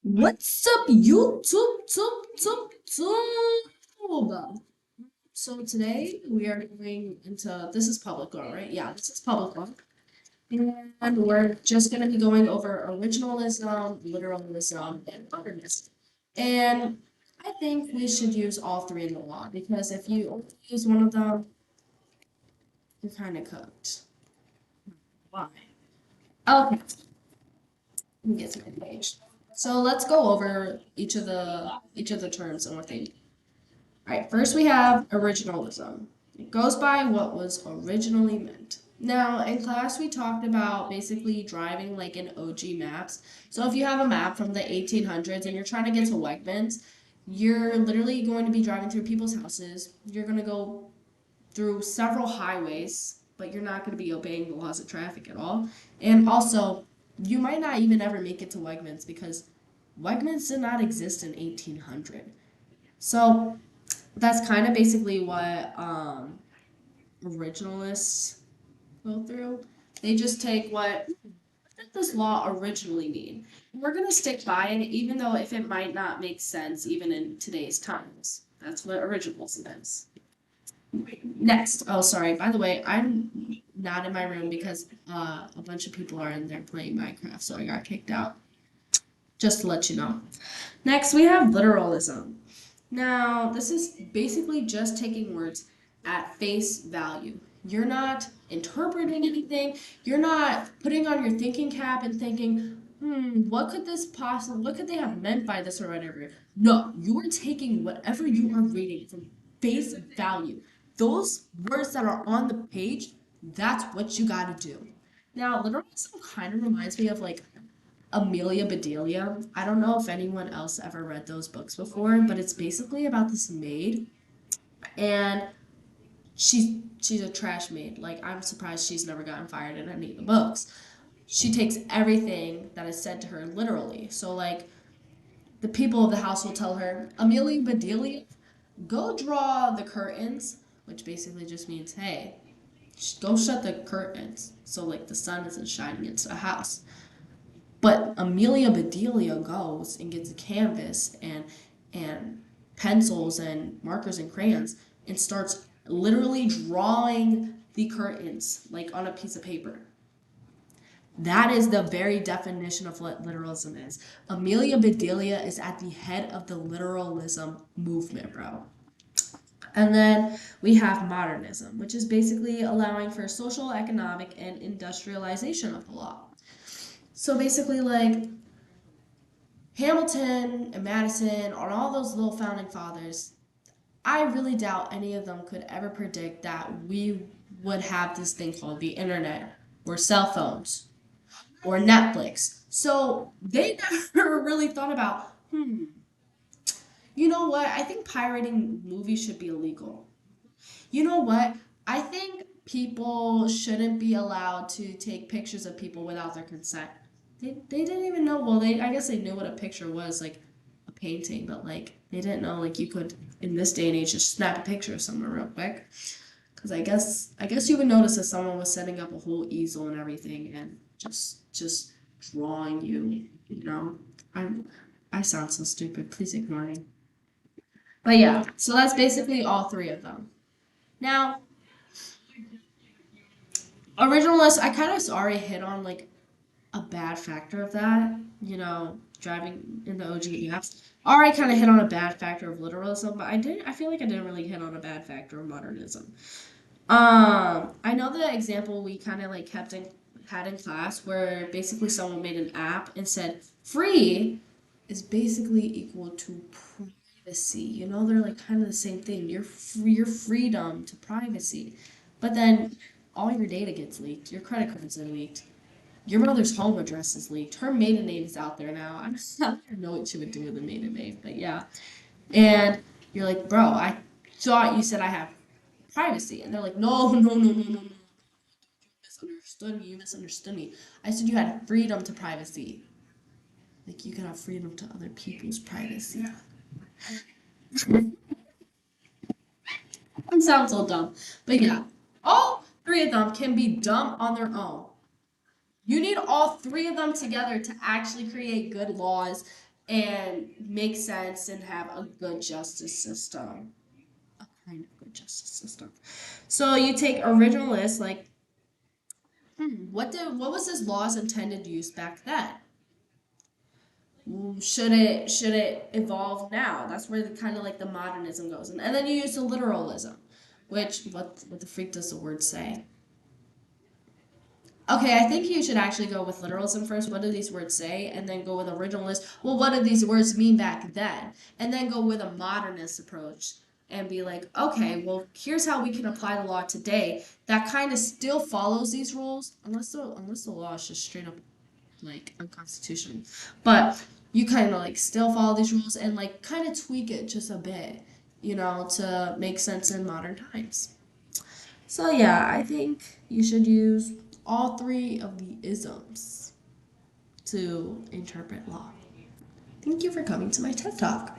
What's up, YouTube? Tube? So today we are going into this is public law, right? Yeah, this is public law, and we're just going to be going over originalism, literalism, and modernism. And I think we should use all three in the law because if you only use one of them, you're kind of cooked. Why? Okay, let me get to my page. So let's go over each of the terms and what they mean. All right, first we have originalism. It goes by what was originally meant. Now, in class, we talked about basically driving like in OG maps. So if you have a map from the 1800s and you're trying to get to Wegmans, you're literally going to be driving through people's houses. You're going to go through several highways, but you're not going to be obeying the laws of traffic at all. And also, you might not even ever make it to Wegmans because Wegmans did not exist in 1800. So that's kind of basically what originalists go through. They just take what did this law originally mean? We're gonna stick by it, even though if it might not make sense even in today's times. That's what originalism is. Next, oh sorry. By the way, I'm not in my room because a bunch of people are in there playing Minecraft, so I got kicked out. Just to let you know. Next, we have literalism. Now, this is basically just taking words at face value. You're not interpreting anything. You're not putting on your thinking cap and thinking, what could they have meant by this or whatever. No, you are taking whatever you are reading from face value. Those words that are on the page, that's what you gotta do. Now, literalism kind of reminds me of like Amelia Bedelia. I don't know if anyone else ever read those books before, but it's basically about this maid and she's a trash maid. Like I'm surprised she's never gotten fired in any of the books. She takes everything that is said to her literally. So like the people of the house will tell her, Amelia Bedelia, go draw the curtains, which basically just means, hey, go shut the curtains so like the sun isn't shining into the house. But Amelia Bedelia goes and gets a canvas and pencils and markers and crayons and starts literally drawing the curtains like on a piece of paper. That is the very definition of what literalism is. Amelia Bedelia is at the head of the literalism movement, bro. And then we have modernism, which is basically allowing for social, economic, and industrialization of the law. So basically, like Hamilton and Madison and all those little founding fathers, I really doubt any of them could ever predict that we would have this thing called the internet or cell phones or Netflix. So they never really thought about, you know what? I think pirating movies should be illegal. You know what? I think people shouldn't be allowed to take pictures of people without their consent. They didn't even know. Well, they I guess they knew what a picture was, like a painting, but like they didn't know like you could in this day and age just snap a picture of someone real quick. Because I guess you would notice that someone was setting up a whole easel and everything and just drawing you. You know, I sound so stupid. Please ignore me. But yeah, so that's basically all three of them. Now, originalist, I kind of already hit on like a bad factor of that, driving in the OG maps. Already kind of hit on a bad factor of literalism, but I feel like I didn't really hit on a bad factor of modernism. I know the example we kind of like had in class where basically someone made an app and said free is basically equal to privacy. They're like kind of the same thing. Your freedom to privacy. But then all your data gets leaked. Your credit cards are leaked. Your mother's home address is leaked. Her maiden name is out there now. I don't know what she would do with the maiden name, but yeah. And you're like, bro, I thought you said I have privacy. And they're like, no, no, no, no, no, no. Misunderstood me. You misunderstood me. I said you had freedom to privacy. Like you can have freedom to other people's privacy. It sounds so dumb. But yeah. All three of them can be dumb on their own. You need all three of them together to actually create good laws and make sense and have a good justice system. A kind of good justice system. So you take originalist, like, what was this law's intended use back then? Should it evolve now? That's where the kind of like the modernism goes, and then you use the literalism, which what the freak does the word say? Okay, I think you should actually go with literalism first. What do these words say? And then go with originalist. Well, what did these words mean back then? And then go with a modernist approach and be like, okay, well, here's how we can apply the law today that kind of still follows these rules, unless the law is just straight up like unconstitutional. But you kind of like still follow these rules and like kind of tweak it just a bit, to make sense in modern times. So yeah, I think you should use all three of the isms to interpret law. Thank you for coming to my TED Talk.